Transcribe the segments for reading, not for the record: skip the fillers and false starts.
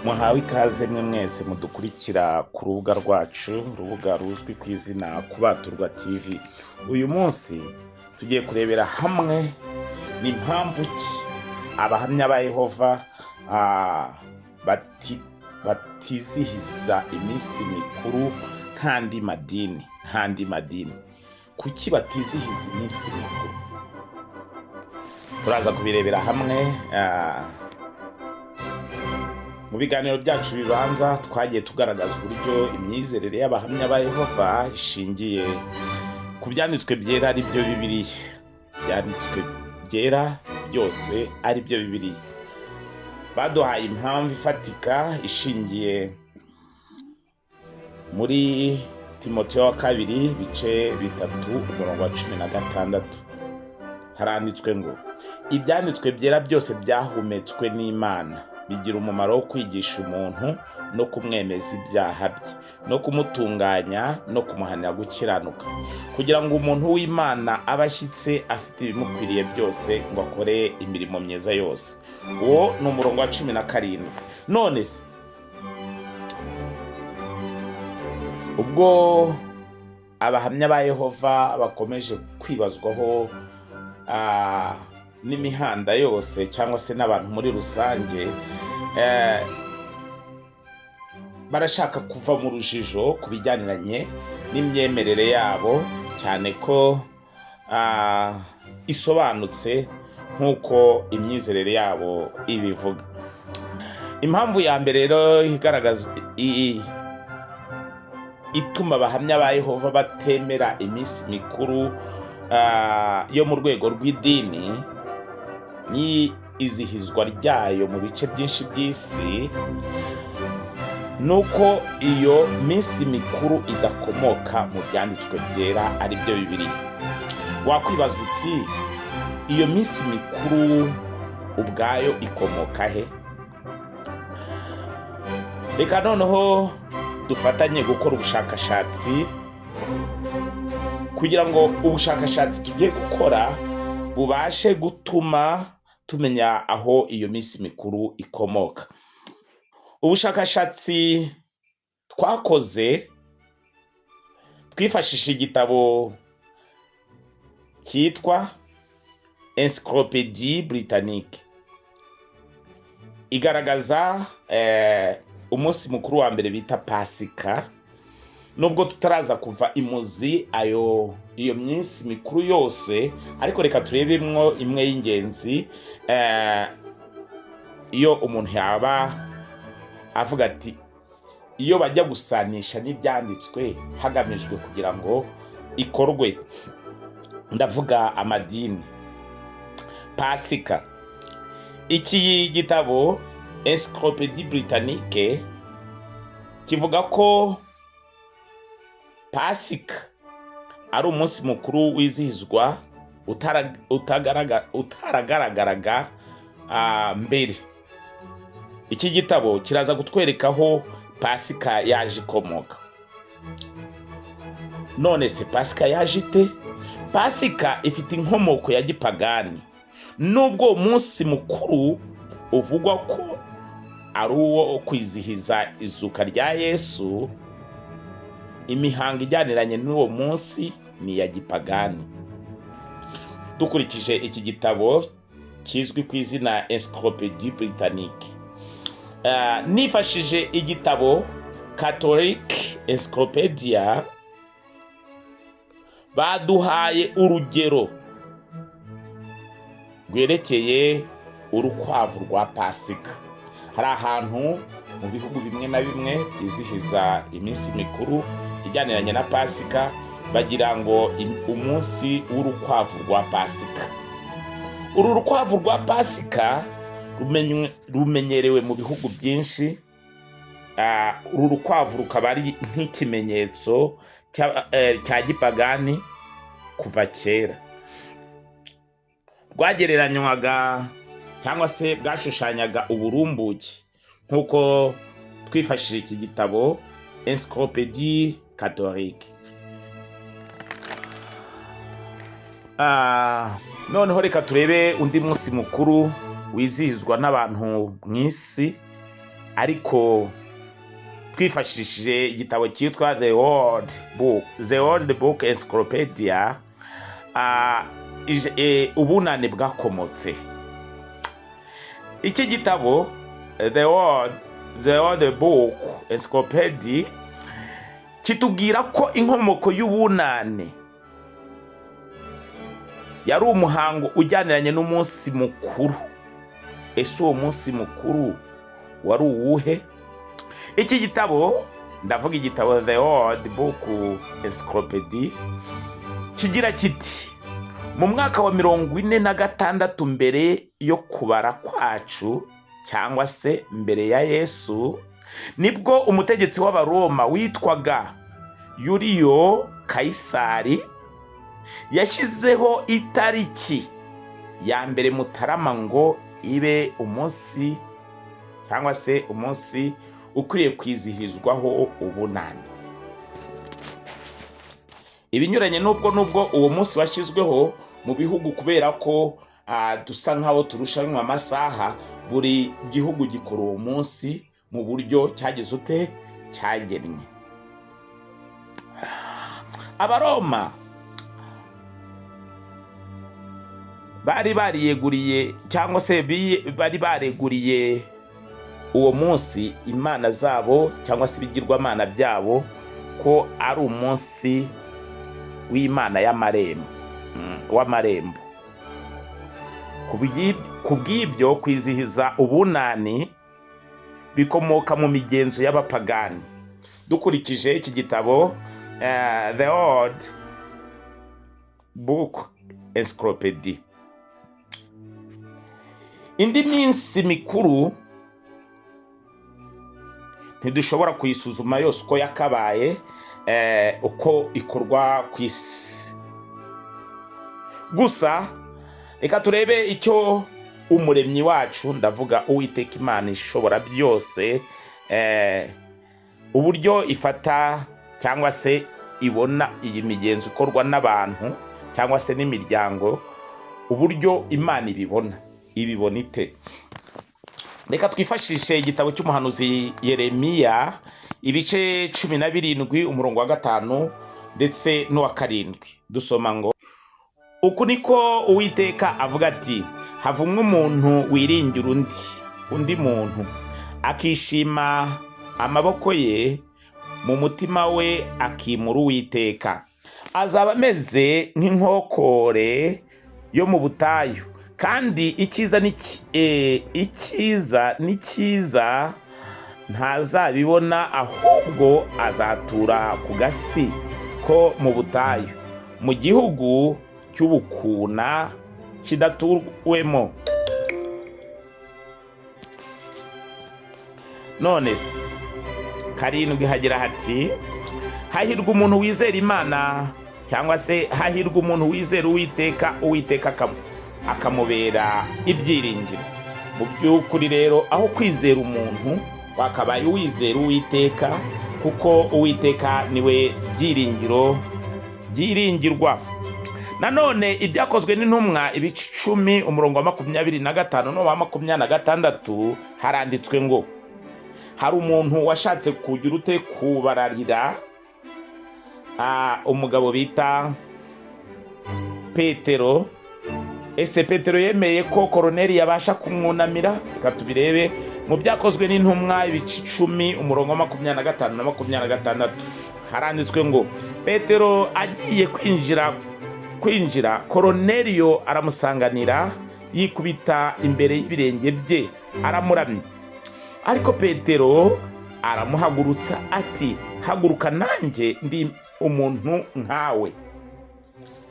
muhawe ikaze mwe mwese mudukurikira ku rubuga rwacu, urubuga ruzwi ku izina Kubaturwa TV. Uyu munsi tugiye kurebera hamwe n'impamvu ki abahamya ba Yehova batizihiza iminsi mikuru nk'andi madini. Kuki batizihiza iminsi mikuru? Turaza kubirebera hamwe. Mu biganiro byacu bibanza twagiye tugaragaza uburyo imyizerere y'abahamya ba Yehova ishingiye ku byanditswe byera ari byo Bibiliya. Byanditswe byera byose ari byo Bibiliya. Baduhaye impamvu ifatika ishingiye muri Timoteyo wa kabiri bice 3:16. Haranditswe ngo ibyanditswe byera byose byahumetswe n'Imana, bigira umumaro wo kwigisha umuntu no kumwemeza ibyaha bye no kumutunganya no kumuhanira gukiranuka, kugira ngo umuntu w'Imana abashyitse afite ibimukwiriye byose ngo akore imirimo myiza yose. Uwo ni umurongo wa 17. None se ubwo abahamya ba Yehova bakomeje kwibazwaho n'imihanda yose cyangwa se n'abantu muri rusange, barashaka kuva mu rujijo ku bijyaniranye n'imyemerere yabo, cyane ko isobanutse nk'uko imyizerere yabo ibivuga. Impamvu ya mbere rero igaragaza ituma abahamya ba Yehova batemera iminsi mikuru yo mu rwego rw'idini ni izihizwa ryayo mu bice byinshi by'isi, nuko iyo minsi mikuru idakomoka mu byanditswe byera ari byo Bibiliya. Wakwibaza uti iyo minsi mikuru ubwayo ikomoka he? Reka noneho dufatanye gukora ubushakashatsi kugira ngo ubushakashatsi tugiye gukora bubashe gutuma tumenya aho iyo minsi mikuru ikomoka. Ubushakashatsi twakoze twifashisha igitabo cyitwa Encyclopédie Britannique. Igaragaza umunsi mukuru wa mbere bita Pasika. Nubwo tutaraza kuva imuzi iyo minsi mikuru yose, ariko reka turebemwo imwe y'ingenzi. Iyo umuntu yaba avuga ati iyo bajya gusanisha n'ibyanditswe hagamijwe kugira ngo ikorwe, ndavuga amadini. Pasika, iki gitabo Encyclopédie Britannique kivuga ko Pasika ari umunsi mukuru wizihizwa utaragaragaraga mbere. Iki gitabo kiraza kutwereka aho Pasika yaje ikomoka. None se Pasika yaje ite? Pasika ifite inkomoko ya gipagani, nubwo umunsi mukuru uvugwa ko ari uwo kwizihiza izuka rya Yesu. Imihango ijyaniranye n'uwo munsi ni ya gipagani. Dukurikije iki gitabo kizwi ku izina Encyclopédie Britannique, nifashije igitabo Catholic Encyclopedia, baduhaye urugero rwerekeye urukwavu rwa Pasika. Hari ahantu mu bihugu bimwe na bimwe byizihiza iminsi mikuru ijyaniranye na Pasika bagira ngo umunsi w'urukwavu rwa Pasika. Uru rukwavu rwa Pasika rumenyerewe mu bihugu byinshi. Uru rukwavu rukaba ari nk'ikimenyetso cya gipagani kuva kera. Rwagereranywaga cyangwa se bwashushanyaga uburumbuke, nk'uko twifashishije iki gitabo Encyclopédie Catholique. Noneho reka turebe undi munsi mukuru wizihizwa n'abantu mu isi ariko twifashishije igitabo cyitwa The World Book Encyclopedia, ubunani bwakomotse. Iki gitabo The World Book Encyclopedia kitubwira ko inkomoko y'ubunani yari umuhango ujyaniranye n'umunsi mukuru. Ese uwo munsi mukuru wari uwuhe? Iki gitabo, ndavuga igitabo The World Book Encyclopedia, kigira kiti: mu mwaka wa 46 mbere yo kubara kwacu, cyangwa se mbere ya Yesu, nibwo umutegetsi w'Abaroma witwaga Yuliyo Kayisari yashyizeho itariki ya mbere Mutarama ngo ibe umunsi, cyangwa se umunsi ukwiye kwizihizwaho ubunani. Ibinyuranye nubwo uwo munsi washyizweho mu bihugu, kubera ko dusa nkaho turushanwa amasaha, buri gihugu gikora uwo munsi mu buryo cyagize ute cyagennye. Abaroma bari bariyeguriye, cyangwa se bari bareguriye uwo munsi imana zabo, cyangwa se ibigirwamana byabo, ko ari umunsi w'Imana w'amarembo. Kubw'ibyo kwizihiza ubunani bikomoka mu migenzo y'abapagani. Dukurikije iki gitabo The World Book Encyclopedia, indi minsi mikuru ntidushobora kuyisuzuma yose uko yakabaye, uko ikorwa ku isi. Gusa reka turebe icyo umuremyi wacu, ndavuga Uwiteka Imana ishobora byose, uburyo ifata cyangwa se ibona iyi migenzo ikorwa n'abantu cyangwa se n'imiryango, uburyo Imana ibibona ite. Reka twifashishe igitabo cy'umuhanuzi Yeremiya, ibice 17 umurongo wa 5 ndetse n'uwa 7. Dusoma ngo: uku niko Uwiteka avuga ati: havumwe umuntu wiringira undi muntu, akishima amaboko ye, mu mutima we akimura Uwiteka. Azaba ameze nk'inkokore yo mu butayu, kandi icyiza n'icyiza ntazabibona, ahubwo azatura ku gasi ko mu butayu, mu gihugu cy'ubukuna kidatuwemo. None se 7 hagira hati: hahirwa umuntu wizera Imana, cyangwa se hahirwa umuntu wizera Uwiteka akamubera ibyiringiro. Mu by'ukuri rero, aho kwizera umuntu, wakabaye wizera Uwiteka, kuko Uwiteka niwe byiringirwa. Nanone ibyakozwe n'intumwa ibice 10 umurongo wa 25 n'uwa 26 haranditswe ngo: hari umuntu washatse kugira ute kubararira umugabo bita Petero. Ese Petero yemeye ko Koroneli yabasha kumwunamira? Reka tubirebe mu byakozwe n'intumwa ibice 10 umurongo wa 25 na 26 haranditswe ngo: Petero agiye kwinjira, Koroneliyo aramusanganira, yikubita imbere y'ibirenge bye, aramuramya. Ariko Petero aramuhagurutsa ati: haguruka, nanjye ndi umuntu nkawe.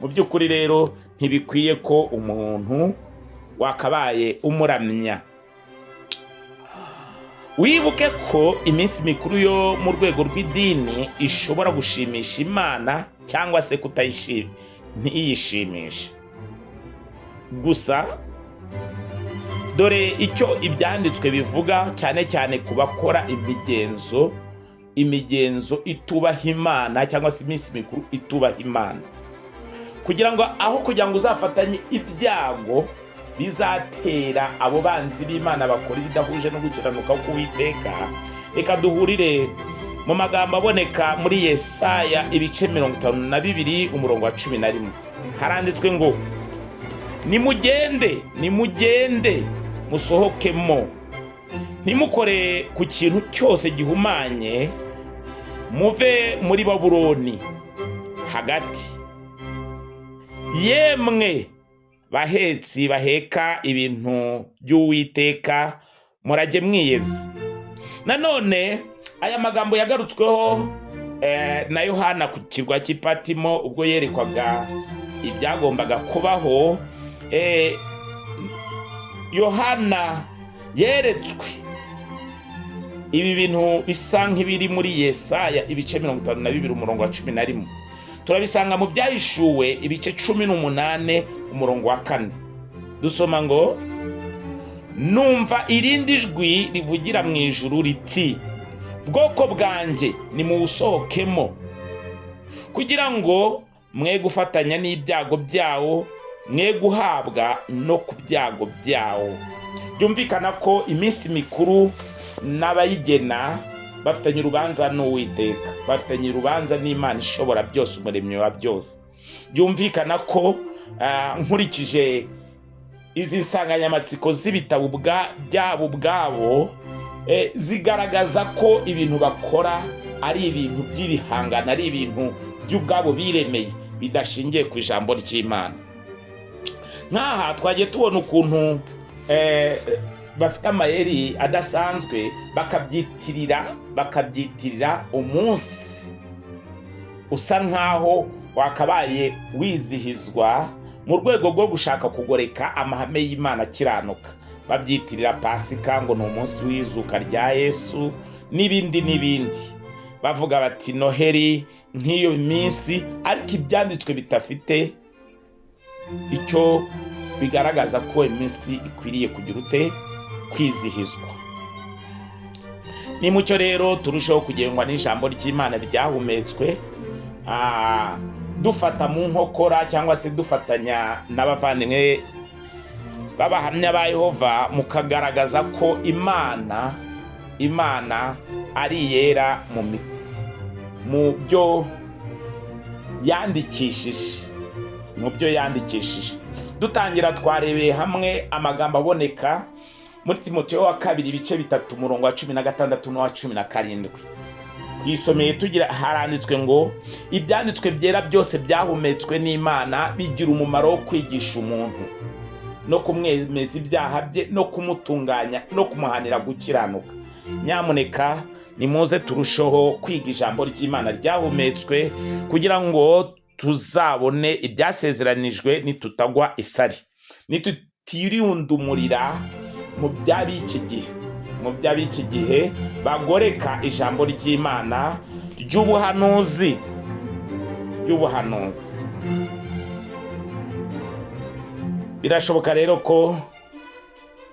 Mu by'ukuri rero, ntibikwiye ko umuntu wakabaye umuramya. Wibuke ko iminsi mikuru yo mu rwego rw'idini ishobora gushimisha Imana cyangwa se ntiyishimishe. Gusa dore icyo ibyanditswe bivuga, cyane cyane ku bakora imigenzo itubaha Imana, cyangwa se iminsi mikuru itubaha Imana, kugira ngo uzafatanye ibyago bizatera abo banzi b'Imana bakora ibidahuje no gukiranuka k'Uwiteka. Reka duhurire mu magambo aboneka muri Yesaya ibice 52 umurongo wa 11. Haranditswe ngo nimugende musohokemo, ntimukore ku kintu cyose gihumanye, muve muri Babuloni hagati, yemwe bahetsi baheka ibintu by'Uwiteka, murajye mwiyeza. Nanone aya magambo yagarutsweho na Yohana ku kirwa cy'Ipatimo ubwo yerekwaga ibyagombaga kubaho. Yohana yeretswe ibi bintu bisa nk'ibiri muri Yesaya ibice 52 umurongo wa 11. Turabisanga mu Byahishuwe ibice 18 umurongo wa 4. Dusoma ngo, numva irindi jwi rivugira mu ijuru riti, bwoko bwanjye nimuwusohokemo, kugira ngo mwe gufatanya n'ibyago byawo, mwe guhabwa no ku byago byawo. Byumvikana ko iminsi mikuru n'abayigena bafitanye urubanza n'Uwiteka, bafitanye urubanza n'Imana ishobora byose, umuremyi wa byose. Byumvikana ko nkurikije izi nsanganyamatsiko z'ibitabo byabo ubwabo, zigaragaza ko ibintu bakora ari ibintu by'ibihangano, ari ibintu by'ubwabo biremeye bidashingiye ku ijambo ry'Imana. Nk'aha twagiye tubona ukuntu bafite amayeri adasanzwe, bakabyitirira umunsi usa nk'aho wakabaye wizihizwa mu rwego rwo gushaka kugoreka amahame y'Imana akiranuka. Babyitirira Pasika ngo ni umunsi w'izuka rya Yesu, n'ibindi. Bavuga bati Noheri nk'iyo minsi, ariko ibyanditswe bitafite icyo bigaragaza ko iminsi ikwiriye kugira kwizihizwa. Ni mucyo rero turushaho kugengwa n'ijambo ry'Imana ryahumetswe, dufata mu nkokora cyangwa se dufatanya n'abavandimwe b'abahamya ba Yehova mukagaragaza ko Imana ari iyera mu byo yandikishije. Dutangira twarebeye hamwe amagambo aboneka muri Timoteyo wa 2 ibice 3 umurongo wa 16 n'uwa 17. Twisomeye tugira haranditswe ngo, ibyanditswe byera byose byahumetswe n'Imana bigira umumaro wo kwigisha umuntu no kumwemeza ibyaha bye no kumutunganya no kumuhanira gukiranuka. Nyamuneka nimuze turushaho kwiga ijambo ry'Imana ryahumetswe kugira ngo tuzabone ibyasezeranijwe nitutagwa isari, nitutiriundumurira mu by'ab'iki gihe bagoreka ijambo ry'Imana ry'ubuhanuzi. Birashoboka rero ko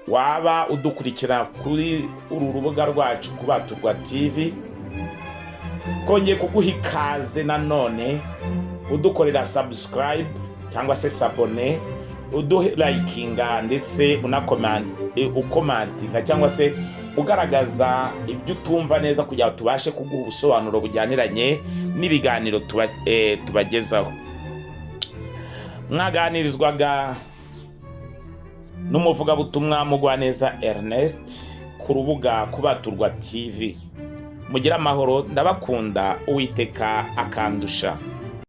waba udukurikira kuri uru rubuga rwacu Kubaturwa TV, kongeye kuguha ikaze nanone udukorera subscribe cyangwa se sabone, udulikinga ndetse ukomantinga cyangwa se ugaragaza ibyo utumva neza kugira ngo tubashe kuguha ubusobanuro bujyaniranye n'ibiganiro tubagezaho. Mwaganirizwaga n'umuvugabutumwa Mugwaneza Ernest ku rubuga Kubaturwa TV. Mugira amahoro, ndabakunda, Uwiteka akandusha.